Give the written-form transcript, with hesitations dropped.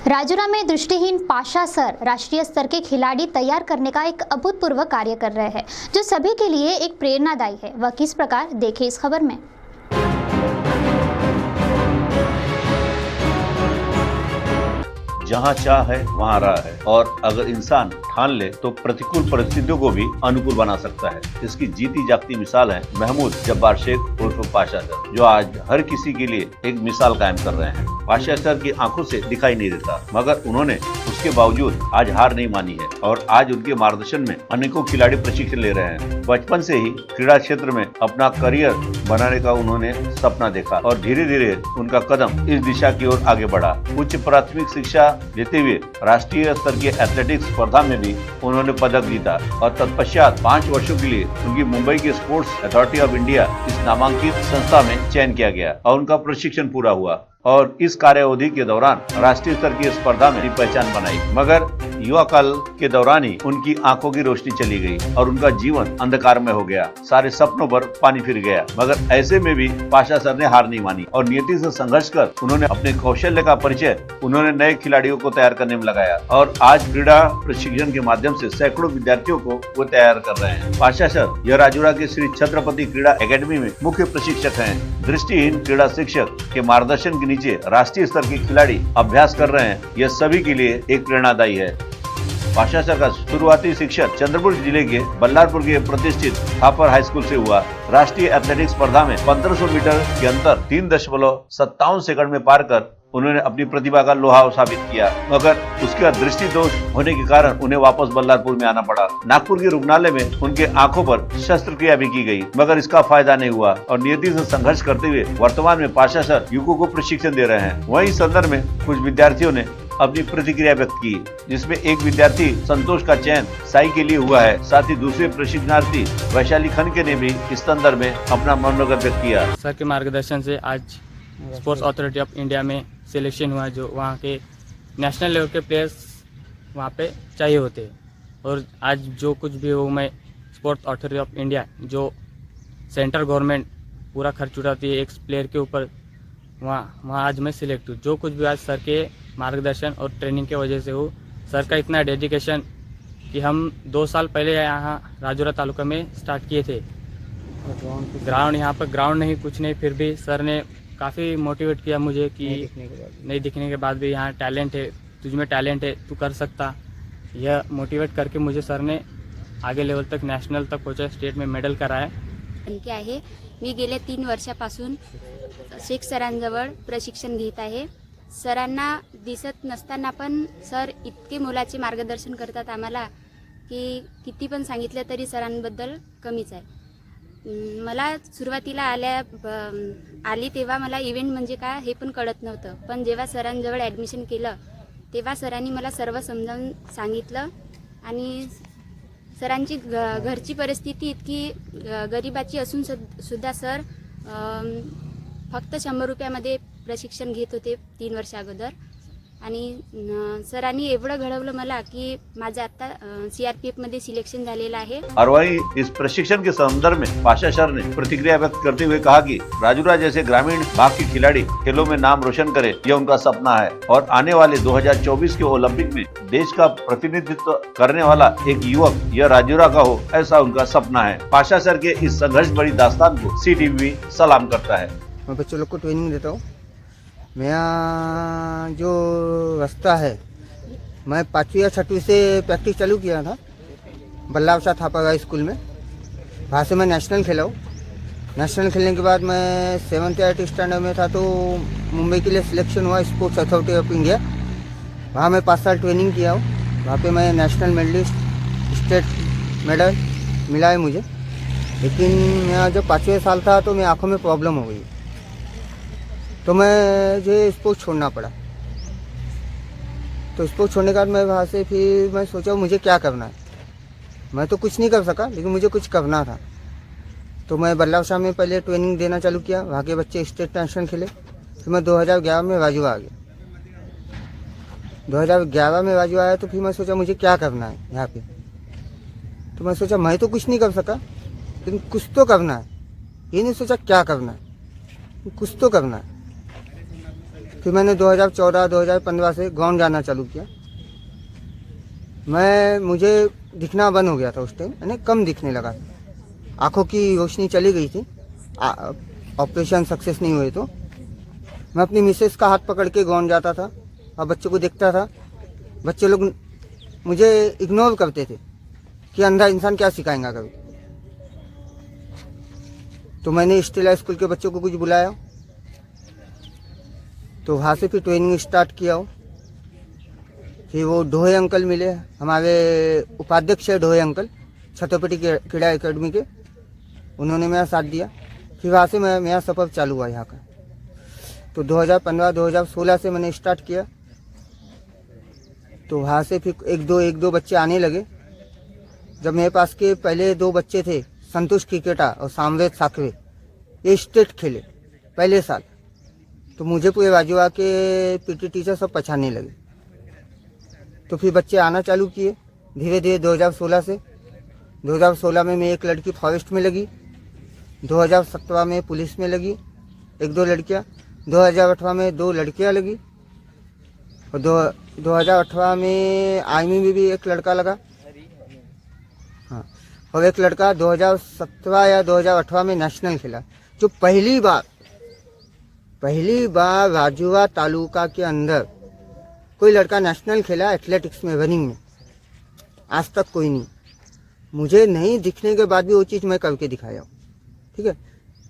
राजुरा में दृष्टिहीन पाशा सर राष्ट्रीय स्तर के खिलाड़ी तैयार करने का एक अभूतपूर्व कार्य कर रहे हैं, जो सभी के लिए एक प्रेरणादायी है। वह किस प्रकार, देखिए इस खबर में। जहाँ चाह है वहाँ राह है, और अगर इंसान ठान ले तो प्रतिकूल परिस्थितियों को भी अनुकूल बना सकता है। इसकी जीती जागती मिसाल है महमूद जब्बार शेख उर्फ पाशा सर, जो आज हर किसी के लिए एक मिसाल कायम कर रहे हैं। पाशा सर की आंखों से दिखाई नहीं देता, मगर उन्होंने उसके बावजूद आज हार नहीं मानी है और आज उनके मार्गदर्शन में अनेकों खिलाड़ी प्रशिक्षण ले रहे हैं। बचपन से ही क्रीड़ा क्षेत्र में अपना करियर बनाने का उन्होंने सपना देखा और धीरे धीरे उनका कदम इस दिशा की ओर आगे बढ़ा। उच्च प्राथमिक शिक्षा लेते हुए राष्ट्रीय स्तर की एथलेटिक्स स्पर्धा में भी उन्होंने पदक जीता और तत्पश्चात 5 वर्षों के लिए उनकी मुंबई की स्पोर्ट्स अथॉरिटी ऑफ इंडिया इस नामांकित संस्था में चयन किया गया और उनका प्रशिक्षण पूरा हुआ और इस कार्य अवधि के दौरान राष्ट्रीय स्तर की स्पर्धा में पहचान बनाई। मगर युवा काल के दौरान ही उनकी आंखों की रोशनी चली गई और उनका जीवन अंधकार में हो गया। सारे सपनों पर पानी फिर गया, मगर ऐसे में भी पाशा सर ने हार नहीं मानी और नियति से संघर्ष कर उन्होंने अपने कौशल्य का परिचय उन्होंने नए खिलाड़ियों को तैयार करने में लगाया और आज क्रीड़ा प्रशिक्षण के माध्यम से सैकड़ों विद्यार्थियों को वो तैयार कर रहे हैं। पाशा सर यह राजुरा के श्री छत्रपति क्रीड़ा एकेडमी में मुख्य प्रशिक्षक हैं। दृष्टिहीन क्रीड़ा शिक्षक के मार्गदर्शन के नीचे राष्ट्रीय स्तर के खिलाड़ी अभ्यास कर रहे हैं। यह सभी के लिए एक प्रेरणादायी है। पाशा सर का शुरुआती शिक्षा चंद्रपुर जिले के बल्लारपुर के प्रतिष्ठित थापर हाई स्कूल से हुआ। राष्ट्रीय एथलेटिक्स स्पर्धा में 1500 मीटर के अंतर 3.57 सेकंड में पार कर उन्होंने अपनी प्रतिभा का लोहा साबित किया, मगर उसका दृष्टि दोष होने के कारण उन्हें वापस बल्लारपुर में आना पड़ा। नागपुर के रुग्णालय में उनके आंखों पर शस्त्रक्रिया भी की गई, मगर इसका फायदा नहीं हुआ और नियति से संघर्ष करते हुए वर्तमान में पाशा सर युवकों को प्रशिक्षण दे रहे हैं। वहीं इस संदर्भ में कुछ विद्यार्थियों ने अपनी प्रतिक्रिया व्यक्त की, जिसमें एक विद्यार्थी संतोष का चयन साई के लिए हुआ है। साथ ही दूसरे प्रशिक्षणार्थी वैशाली खनके ने भी इस संदर्भ में अपना मनोगत व्यक्त किया। सर के मार्गदर्शन से आज स्पोर्ट्स अथॉरिटी ऑफ इंडिया में सिलेक्शन हुआ, जो वहाँ के नेशनल लेवल के प्लेयर्स वहाँ पे चाहिए होते हैं। और आज जो कुछ भी हो, मैं स्पोर्ट्स अथॉरिटी ऑफ इंडिया जो सेंट्रल गवर्नमेंट पूरा खर्च उठाती है एक प्लेयर के ऊपर, वहाँ आज मैं सिलेक्ट हूँ। जो कुछ भी आज सर के मार्गदर्शन और ट्रेनिंग के वजह से हो। सर का इतना डेडिकेशन कि हम 2 साल पहले यहाँ राजुरा तालुका में स्टार्ट किए थे। ग्राउंड यहाँ पर ग्राउंड नहीं, कुछ नहीं, फिर भी सर ने काफ़ी मोटिवेट किया मुझे कि नहीं दिखने के बाद भी यहाँ टैलेंट है, तुझ में टैलेंट है, तू कर सकता। यह मोटिवेट करके मुझे सर ने आगे लेवल तक नॅशनल तक पहुंचा, स्टेट में मेडल कराया। आणखी आहे मी गेल्या 3 वर्षापासून शेख सरांजवळ प्रशिक्षण घेत आहे। सरांना दिसत नसताना पण सर इतके मोलाचे मार्गदर्शन करतात आम्हाला की किती पण सांगितलं तरी सरांबद्दल कमीच आहे। मला सुरुवातीला आली तेव्हा मला इव्हेंट म्हणजे काय हे पण कळत नव्हतं, पण जेव्हा सरांजवळ ॲडमिशन केलं तेव्हा सरांनी मला सर्व समजावून सांगितलं आणि सरांची घरची परिस्थिती इतकी गरिबाची असून सुद्धा सर फक्त 100 रुपयामध्ये प्रशिक्षण घेत होते 3 वर्ष अगोदर आणि सरांनी एवढं घडवलं मला की माझं आता CRPF मध्ये सिलेक्शन झालेलं आहे। और वहीं इस प्रशिक्षण के संदर्भ में पाशा सर ने प्रतिक्रिया व्यक्त करते हुए कहा कि राजुरा जैसे ग्रामीण भाग के खिलाड़ी खेलों में नाम रोशन करे, यह उनका सपना है और आने वाले 2024 के ओलंपिक में देश का प्रतिनिधित्व करने वाला एक युवक यह राजुरा का हो, ऐसा उनका सपना है। पाशा सर के इस संघर्ष भरी दास्तान को CTV सलाम करता है। मैं बच्चों लोग को ट्रेनिंग देता हूँ। मेरा जो रास्ता है, मैं 5वीं या 6वीं से प्रैक्टिस चालू किया था बल्लावशाह थापर हाई स्कूल में। वहाँ से मैं नेशनल खेला हूँ। नेशनल खेलने के बाद मैं 7th या 8th स्टैंडर्ड में था तो मुंबई के लिए सिलेक्शन हुआ स्पोर्ट्स अथॉरिटी ऑफ इंडिया। वहाँ मैं 5 साल ट्रेनिंग किया हूँ। वहाँ पे मैं नेशनल मेडलिस्ट, स्टेट मेडल मिला है मुझे। लेकिन मेरा जब 5वें साल था तो मेरी आँखों में प्रॉब्लम हो गई, तो मुझे स्पोर्ट्स छोड़ना पड़ा। तो स्पोर्ट्स छोड़ने के बाद मैं वहाँ से फिर मैं सोचा मुझे क्या करना है। मैं तो कुछ नहीं कर सका, लेकिन मुझे कुछ करना था। तो मैं बल्लावशाह में पहले ट्रेनिंग देना चालू किया। वहाँ के बच्चे स्टेट नेशनल खेले। फिर मैं 2011 में राजुरा आ गया। 2011 में राजुरा आया तो फिर मैं सोचा मुझे क्या करना है यहाँ पे। तो मैं सोचा मैं तो कुछ नहीं कर सका, लेकिन कुछ तो करना है। ये नहीं सोचा क्या करना है, कुछ तो करना है। फिर मैंने 2014-2015 से गाँव जाना चालू किया। मुझे दिखना बंद हो गया था उस टाइम, यानी कम दिखने लगा था, आँखों की रोशनी चली गई थी, ऑपरेशन सक्सेस नहीं हुए तो मैं अपनी मिसेस का हाथ पकड़ के गाँव जाता था और बच्चों को देखता था। बच्चे लोग मुझे इग्नोर करते थे कि अंधा इंसान क्या सिखाएगा कभी। तो मैंने स्टेला स्कूल के बच्चों को कुछ बुलाया, तो वहाँ से फिर ट्रेनिंग स्टार्ट किया हो। फिर वो ढोए अंकल मिले, हमारे उपाध्यक्ष है ढोए अंकल, छत्रपति क्रीड़ा एकेडमी के, उन्होंने मेरा साथ दिया। फिर वहाँ से मेरा सफ़र चालू हुआ यहाँ का। तो 2015-2016 से मैंने स्टार्ट किया। तो वहाँ से फिर एक दो बच्चे आने लगे। जब मेरे पास के पहले 2 बच्चे थे, संतोष क्रिकेटा और सामवेद साखवे, ये स्टेट खेले पहले साल, तो मुझे पूरे बाजूआ के पीटी टीचर सब पहचानने लगे। तो फिर बच्चे आना चालू किए धीरे धीरे 2016 से। 2016 में एक लड़की फॉरेस्ट में लगी, 2017 में पुलिस में लगी 1-2 लड़कियां, 2018 में 2 लड़कियां लगी, और 2018 में आर्मी में भी एक लड़का लगा। हाँ, और एक लड़का 2017 या 2018 में नेशनल खेला, जो पहली बार राजुआ तालुका के अंदर कोई लड़का नेशनल खेला एथलेटिक्स में, रनिंग में। आज तक कोई नहीं। मुझे नहीं दिखने के बाद भी वो चीज़ मैं करके दिखाया हूँ, ठीक है।